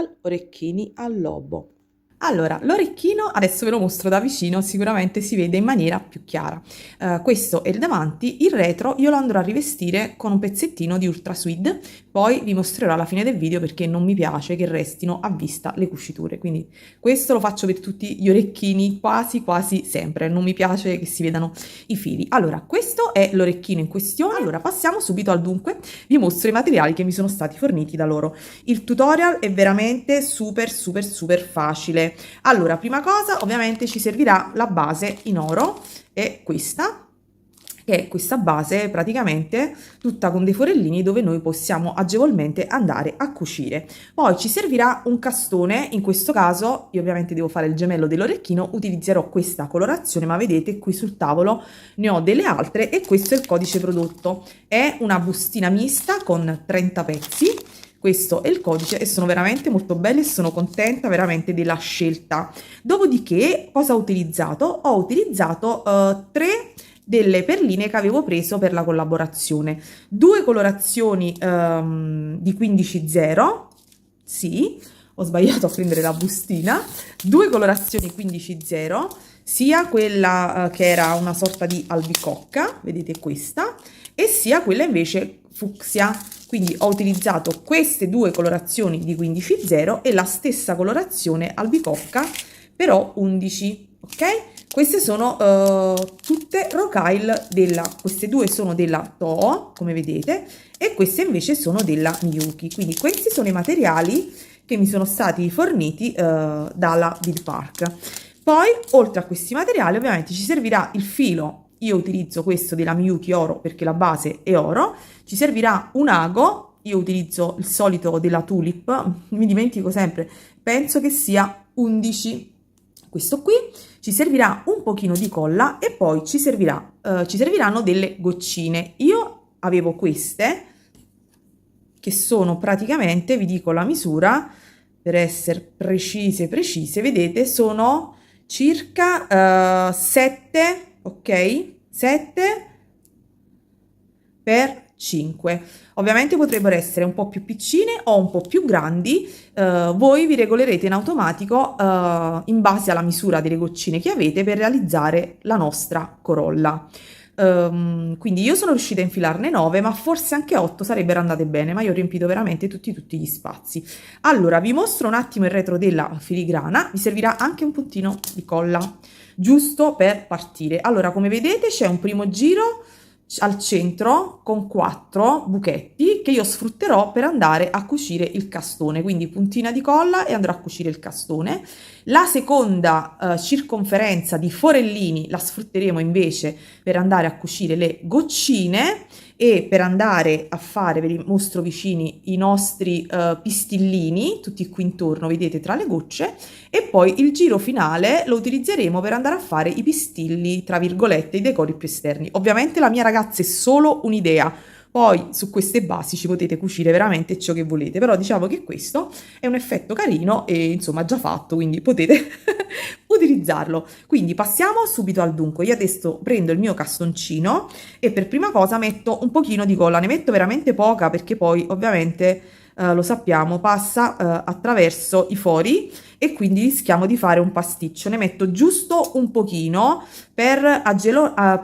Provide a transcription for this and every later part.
tutorial orecchini al lobo. Allora, l'orecchino adesso ve lo mostro da vicino, sicuramente si vede in maniera più chiara. Questo è il davanti, il retro io lo andrò a rivestire con un pezzettino di Ultra Suede, poi vi mostrerò alla fine del video perché non mi piace che restino a vista le cuciture, quindi questo lo faccio per tutti gli orecchini quasi sempre, non mi piace che si vedano i fili. Allora, questo è l'orecchino in questione, allora passiamo subito al dunque, vi mostro i materiali che mi sono stati forniti da loro. Il tutorial è veramente super facile. Allora, prima cosa, ovviamente ci servirà la base in oro, e questa, che è questa base praticamente tutta con dei forellini dove noi possiamo agevolmente andare a cucire. Poi ci servirà un castone, in questo caso io ovviamente devo fare il gemello dell'orecchino, utilizzerò questa colorazione, ma vedete qui sul tavolo ne ho delle altre e questo è il codice prodotto. È una bustina mista con 30 pezzi. Questo è il codice e sono veramente molto belle e sono contenta veramente della scelta. Dopodiché, cosa ho utilizzato? Ho utilizzato 3 delle perline che avevo preso per la collaborazione. 2 colorazioni di 15-0, sì, ho sbagliato a prendere la bustina. 2 colorazioni 15-0, sia quella che era una sorta di albicocca, vedete questa, e sia quella invece fucsia. Quindi ho utilizzato queste 2 colorazioni di 15-0 e la stessa colorazione albicocca, però 11, ok? Queste sono tutte Rokyle queste 2 sono della Toho, come vedete, e queste invece sono della Miyuki. Quindi questi sono i materiali che mi sono stati forniti dalla Bid Park. Poi, oltre a questi materiali, ovviamente ci servirà il filo. Io utilizzo questo della Miyuki oro perché la base è oro. Ci servirà un ago, io utilizzo il solito della Tulip, mi dimentico sempre, penso che sia 11. Questo qui. Ci servirà un pochino di colla e poi ci serviranno delle goccine. Io avevo queste, che sono praticamente, vi dico la misura, per essere precise, vedete, sono circa 7, ok? 7 per 5. Ovviamente potrebbero essere un po' più piccine o un po' più grandi, voi vi regolerete in automatico in base alla misura delle goccine che avete per realizzare la nostra corolla. Quindi io sono riuscita a infilarne 9, ma forse anche 8 sarebbero andate bene, ma io ho riempito veramente tutti gli spazi. Allora, vi mostro un attimo il retro della filigrana, vi servirà anche un puntino di colla, giusto per partire. Allora, come vedete c'è un primo giro al centro con 4 buchetti che io sfrutterò per andare a cucire il castone, quindi puntina di colla e andrò a cucire il castone. La seconda circonferenza di forellini la sfrutteremo invece per andare a cucire le goccine e per andare a fare, ve li mostro vicini, i nostri pistillini, tutti qui intorno, vedete, tra le gocce, e poi il giro finale lo utilizzeremo per andare a fare i pistilli, tra virgolette, i decori più esterni. Ovviamente la mia ragazza è solo un'idea, poi su queste basi ci potete cucire veramente ciò che volete, però diciamo che questo è un effetto carino e insomma già fatto, quindi potete utilizzarlo. Quindi passiamo subito al dunque. Io adesso prendo il mio castoncino e per prima cosa metto un pochino di colla, ne metto veramente poca perché poi ovviamente lo sappiamo passa attraverso i fori e quindi rischiamo di fare un pasticcio. Ne metto giusto un pochino per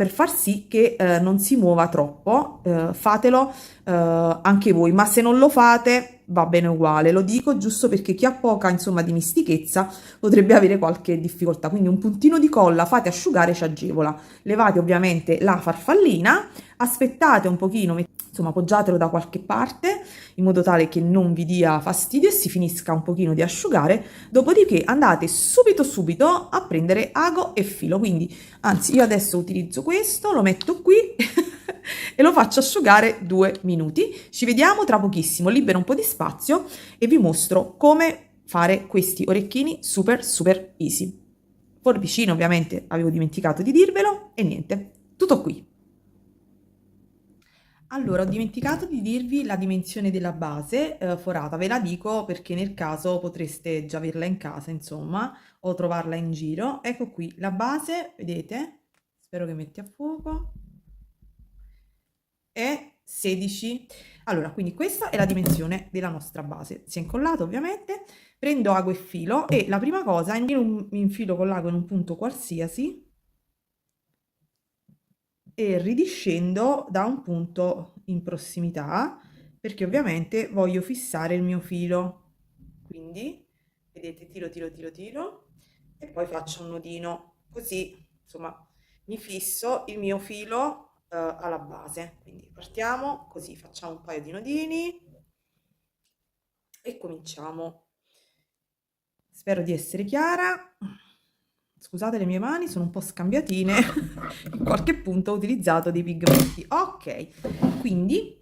far sì che non si muova troppo. Fatelo anche voi, ma se non lo fate va bene uguale, lo dico giusto perché chi ha poca insomma dimestichezza potrebbe avere qualche difficoltà. Quindi un puntino di colla, fate asciugare, ci agevola. Levate ovviamente la farfallina, aspettate un pochino, insomma appoggiatelo da qualche parte in modo tale che non vi dia fastidio e si finisca un pochino di asciugare. Dopodiché andate subito a prendere ago e filo. Quindi anzi io adesso utilizzo questo, lo metto qui e lo faccio asciugare 2 minuti. Ci vediamo tra pochissimo, libero un po' di spazio e vi mostro come fare questi orecchini super easy. Forbicino ovviamente avevo dimenticato di dirvelo e niente, tutto qui. Allora, ho dimenticato di dirvi la dimensione della base forata, ve la dico perché nel caso potreste già averla in casa, insomma, o trovarla in giro. Ecco qui, la base, vedete? Spero che metti a fuoco. È 16. Allora, quindi questa è la dimensione della nostra base. Si è incollato ovviamente, prendo ago e filo e la prima cosa, infilo con l'ago in un punto qualsiasi e ridiscendo da un punto in prossimità, perché ovviamente voglio fissare il mio filo. Quindi, vedete, tiro e poi faccio un nodino, così, insomma, mi fisso il mio filo alla base. Quindi partiamo così, facciamo un paio di nodini e cominciamo. Spero di essere chiara. Scusate le mie mani, sono un po' scambiatine. In qualche punto ho utilizzato dei pigmenti. Ok, quindi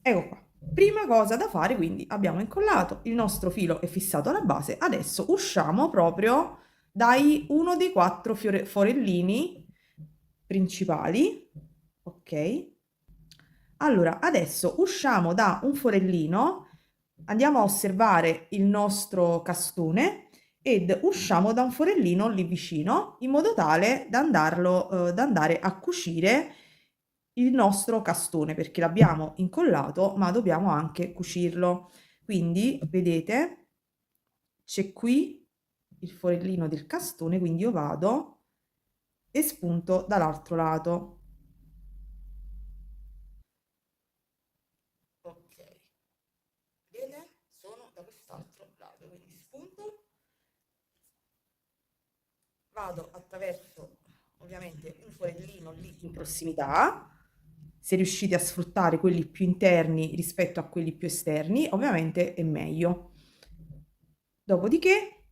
ecco qua. Prima cosa da fare, quindi abbiamo incollato, il nostro filo è fissato alla base. Adesso usciamo proprio dai uno dei quattro forellini principali. Ok. Allora, adesso usciamo da un forellino, andiamo a osservare il nostro castone ed usciamo da un forellino lì vicino in modo tale da da andare a cucire il nostro castone perché l'abbiamo incollato ma dobbiamo anche cucirlo. Quindi vedete c'è qui il forellino del castone, quindi io vado e spunto dall'altro lato. Ok, vedete? Sono da quest'altro lato, quindi spunto, vado attraverso ovviamente un forellino lì in prossimità. Se riuscite a sfruttare quelli più interni rispetto a quelli più esterni, ovviamente è meglio. Dopodiché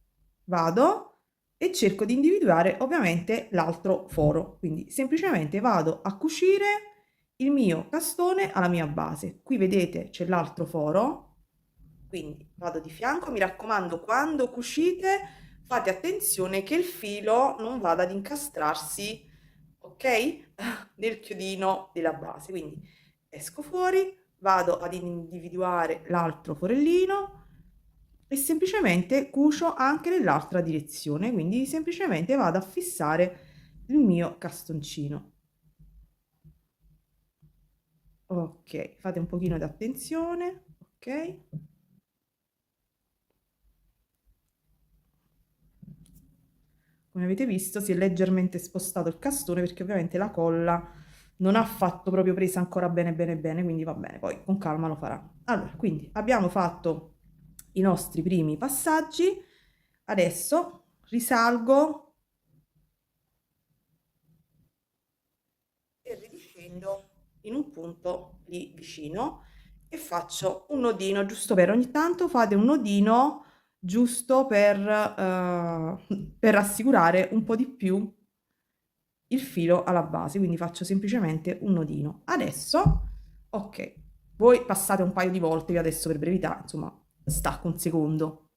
vado e cerco di individuare ovviamente l'altro foro, quindi semplicemente vado a cucire il mio castone alla mia base. Qui vedete c'è l'altro foro, quindi vado di fianco, mi raccomando quando cucite fate attenzione che il filo non vada ad incastrarsi, ok? Nel chiodino della base, quindi esco fuori, vado ad individuare l'altro forellino e semplicemente cucio anche nell'altra direzione, quindi semplicemente vado a fissare il mio castoncino. Ok, fate un pochino di attenzione, ok? Come avete visto si è leggermente spostato il castone perché ovviamente la colla non ha fatto proprio presa ancora bene, quindi va bene, poi con calma lo farà. Allora, quindi abbiamo fatto i nostri primi passaggi, adesso risalgo e ridiscendo in un punto lì vicino e faccio un nodino giusto per ogni tanto fate un nodino giusto per assicurare un po' di più il filo alla base, quindi faccio semplicemente un nodino. Adesso, ok, voi passate un paio di volte, io adesso per brevità, insomma, stacco un secondo.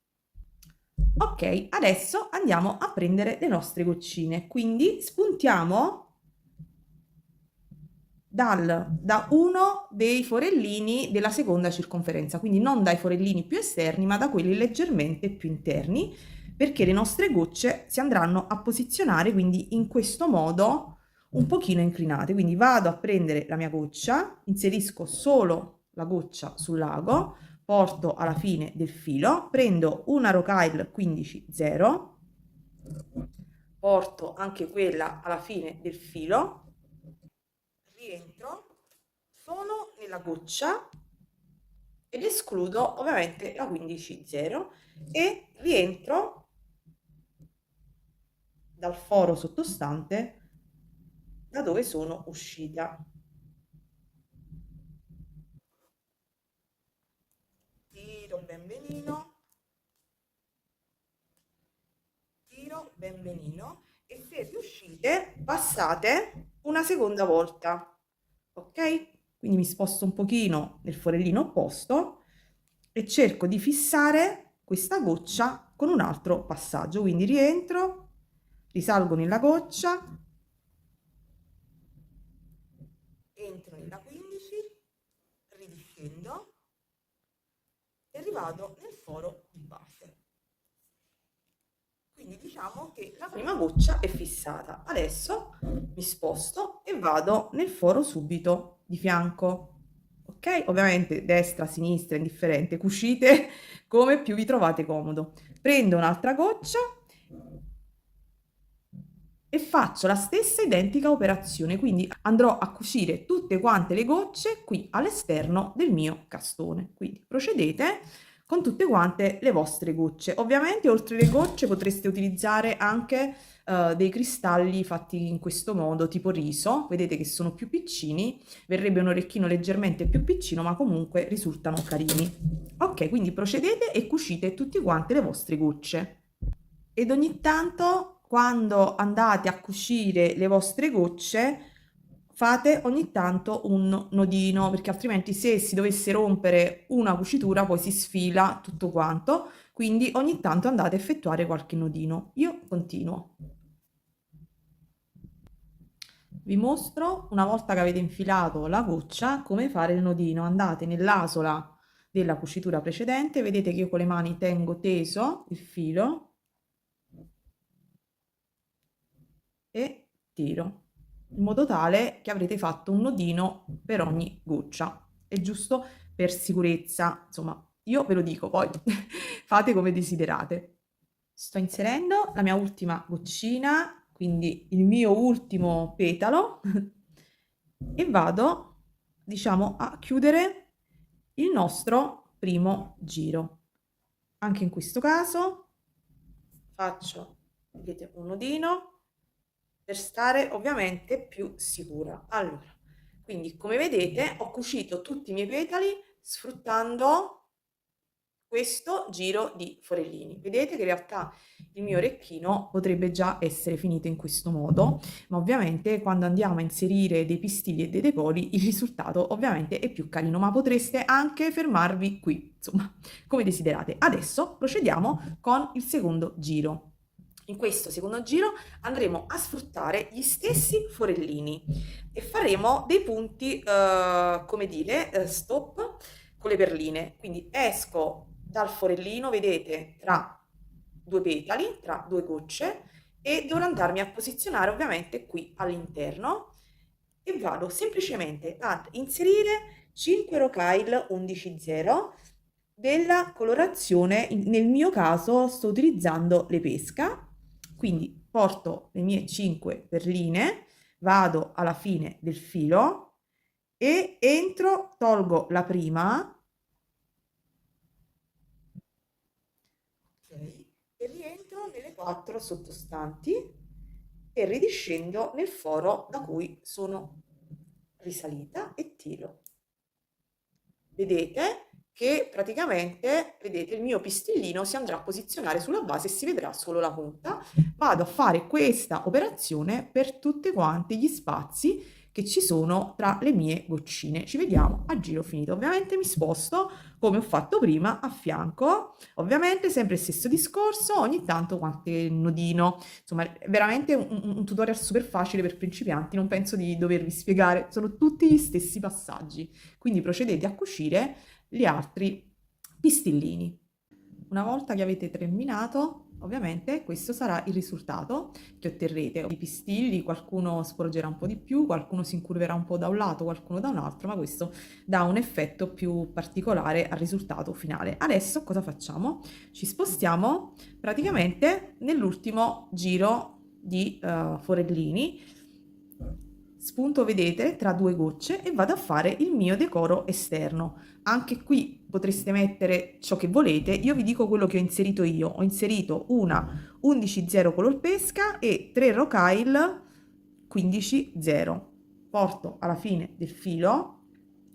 Ok, adesso andiamo a prendere le nostre goccine, quindi spuntiamo da uno dei forellini della seconda circonferenza, quindi non dai forellini più esterni, ma da quelli leggermente più interni, perché le nostre gocce si andranno a posizionare quindi in questo modo un pochino inclinate. Quindi vado a prendere la mia goccia, inserisco solo la goccia sul lago, porto alla fine del filo, prendo una rocaille 15-0, porto anche quella alla fine del filo, rientro, sono nella goccia ed escludo ovviamente la 15-0 e rientro dal foro sottostante da dove sono uscita. Tiro ben benino e se riuscite passate una seconda volta, ok? Quindi mi sposto un pochino nel forellino opposto e cerco di fissare questa goccia con un altro passaggio, quindi rientro, risalgo nella goccia, entro nella 15, ridiscendo e rivado nel foro di base. Quindi diciamo che la prima goccia è fissata. Adesso mi sposto e vado nel foro subito di fianco. ok? Ovviamente destra, sinistra, indifferente, cucite come più vi trovate comodo. Prendo un'altra goccia e faccio la stessa identica operazione, quindi andrò a cucire tutte quante le gocce qui all'esterno del mio castone. Quindi procedete con tutte quante le vostre gocce. Ovviamente oltre le gocce potreste utilizzare anche dei cristalli fatti in questo modo, tipo riso, vedete che sono più piccini, verrebbe un orecchino leggermente più piccino, ma comunque risultano carini. Ok, quindi procedete e cucite tutte quante le vostre gocce. Ed ogni tanto, quando andate a cucire le vostre gocce, fate ogni tanto un nodino, perché altrimenti se si dovesse rompere una cucitura poi si sfila tutto quanto, quindi ogni tanto andate a effettuare qualche nodino. Io continuo. Vi mostro, una volta che avete infilato la goccia, come fare il nodino. Andate nell'asola della cucitura precedente, vedete che io con le mani tengo teso il filo e tiro, in modo tale che avrete fatto un nodino per ogni goccia. È giusto per sicurezza, insomma, io ve lo dico, poi fate come desiderate. Sto inserendo la mia ultima goccina, quindi il mio ultimo petalo, e vado, diciamo, a chiudere il nostro primo giro. Anche in questo caso faccio, vedete, un nodino per stare ovviamente più sicura. Allora, quindi come vedete ho cucito tutti i miei petali sfruttando questo giro di forellini. Vedete che in realtà il mio orecchino potrebbe già essere finito in questo modo, ma ovviamente quando andiamo a inserire dei pistilli e dei decori il risultato ovviamente è più carino, ma potreste anche fermarvi qui, insomma, come desiderate. Adesso procediamo con il secondo giro. In questo secondo giro andremo a sfruttare gli stessi forellini e faremo dei punti, come dire, stop con le perline. Quindi esco dal forellino, vedete, tra due petali, tra due gocce, e dovrò andarmi a posizionare ovviamente qui all'interno e vado semplicemente ad inserire 5 Rocale 11.0 della colorazione, nel mio caso sto utilizzando le pesca, quindi porto le mie 5 perline, vado alla fine del filo e entro, tolgo la prima, okay, e rientro nelle 4 sottostanti e ridiscendo nel foro da cui sono risalita e tiro. Vedete che praticamente, vedete, il mio pistillino si andrà a posizionare sulla base e si vedrà solo la punta. Vado a fare questa operazione per tutti quanti gli spazi che ci sono tra le mie goccine. Ci vediamo a giro finito. Ovviamente mi sposto come ho fatto prima a fianco, ovviamente sempre il stesso discorso, ogni tanto qualche nodino. Insomma, è veramente un tutorial super facile per principianti, non penso di dovervi spiegare, sono tutti gli stessi passaggi. Quindi procedete a cucire gli altri pistillini. Una volta che avete terminato, ovviamente questo sarà il risultato che otterrete. I pistilli, qualcuno sporgerà un po' di più, qualcuno si incurverà un po' da un lato, qualcuno da un altro, ma questo dà un effetto più particolare al risultato finale. Adesso cosa facciamo? Ci spostiamo praticamente nell'ultimo giro di forellini. Spunto, vedete, tra due gocce e vado a fare il mio decoro esterno. Anche qui potreste mettere ciò che volete, io vi dico quello che ho inserito io. Ho inserito una 11.0 color pesca e 3 Rocale 15.0. Porto alla fine del filo,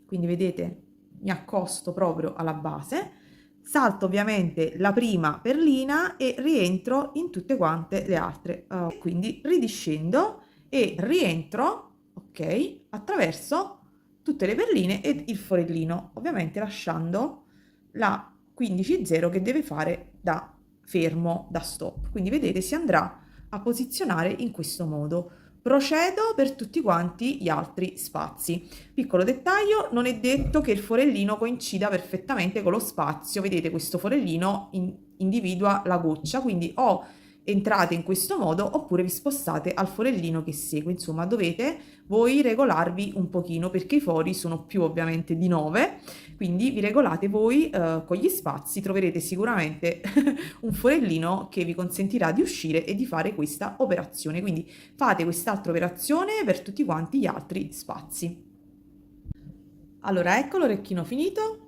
quindi vedete mi accosto proprio alla base, salto ovviamente la prima perlina e rientro in tutte quante le altre. Quindi ridiscendo e rientro, ok, attraverso tutte le perline ed il forellino, ovviamente lasciando la 15.0 che deve fare da fermo, da stop. Quindi vedete si andrà a posizionare in questo modo. Procedo per tutti quanti gli altri spazi. Piccolo dettaglio, non è detto che il forellino coincida perfettamente con lo spazio. Vedete, questo forellino individua la goccia, quindi ho entrate in questo modo oppure vi spostate al forellino che segue. Insomma, dovete voi regolarvi un pochino perché i fori sono più ovviamente di 9, quindi vi regolate voi con gli spazi, troverete sicuramente un forellino che vi consentirà di uscire e di fare questa operazione. Quindi fate quest'altra operazione per tutti quanti gli altri spazi. Allora, ecco l'orecchino finito.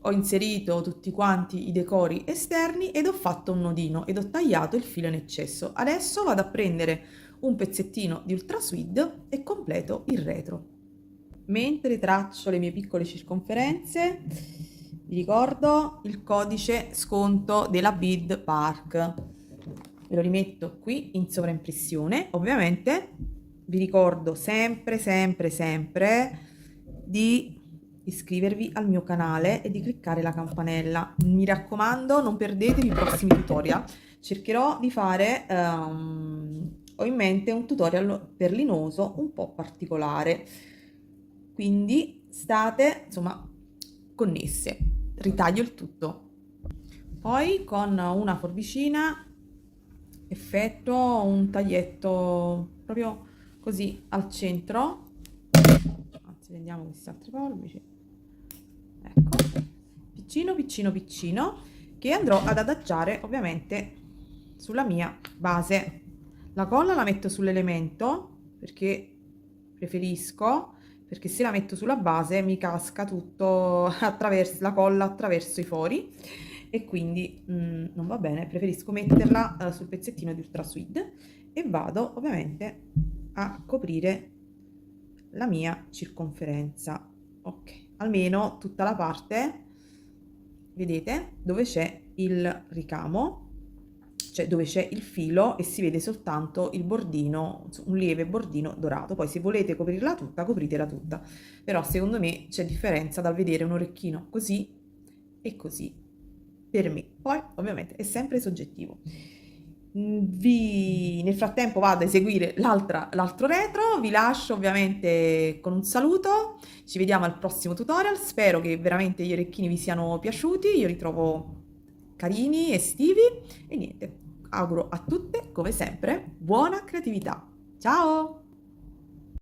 Ho inserito tutti quanti i decori esterni ed ho fatto un nodino ed ho tagliato il filo in eccesso. Adesso vado a prendere un pezzettino di Ultra Sweet e completo il retro. Mentre traccio le mie piccole circonferenze, vi ricordo il codice sconto della Bid Park. Ve lo rimetto qui in sovraimpressione. Ovviamente vi ricordo sempre di iscrivervi al mio canale e di cliccare la campanella. Mi raccomando, non perdetevi i prossimi tutorial. Cercherò di fare, ho in mente un tutorial per linoso un po' particolare, quindi state insomma connesse. Ritaglio il tutto. Poi con una forbicina effettuo un taglietto proprio così al centro. Anzi, vediamo questi altri forbici. Ecco, piccino, che andrò ad adagiare ovviamente sulla mia base. La colla la metto sull'elemento perché preferisco, perché se la metto sulla base mi casca tutto attraverso la colla, attraverso i fori e quindi non va bene. Preferisco metterla sul pezzettino di Ultra Sweet e vado ovviamente a coprire la mia circonferenza. Ok, almeno tutta la parte, vedete, dove c'è il ricamo, cioè dove c'è il filo e si vede soltanto il bordino, un lieve bordino dorato. Poi se volete coprirla tutta, copritela tutta, però secondo me c'è differenza dal vedere un orecchino così e così, per me. Poi ovviamente è sempre soggettivo. Nel frattempo vado a eseguire l'altro retro, vi lascio ovviamente con un saluto, ci vediamo al prossimo tutorial, spero che veramente gli orecchini vi siano piaciuti, io li trovo carini, estivi e niente, auguro a tutte come sempre buona creatività, ciao!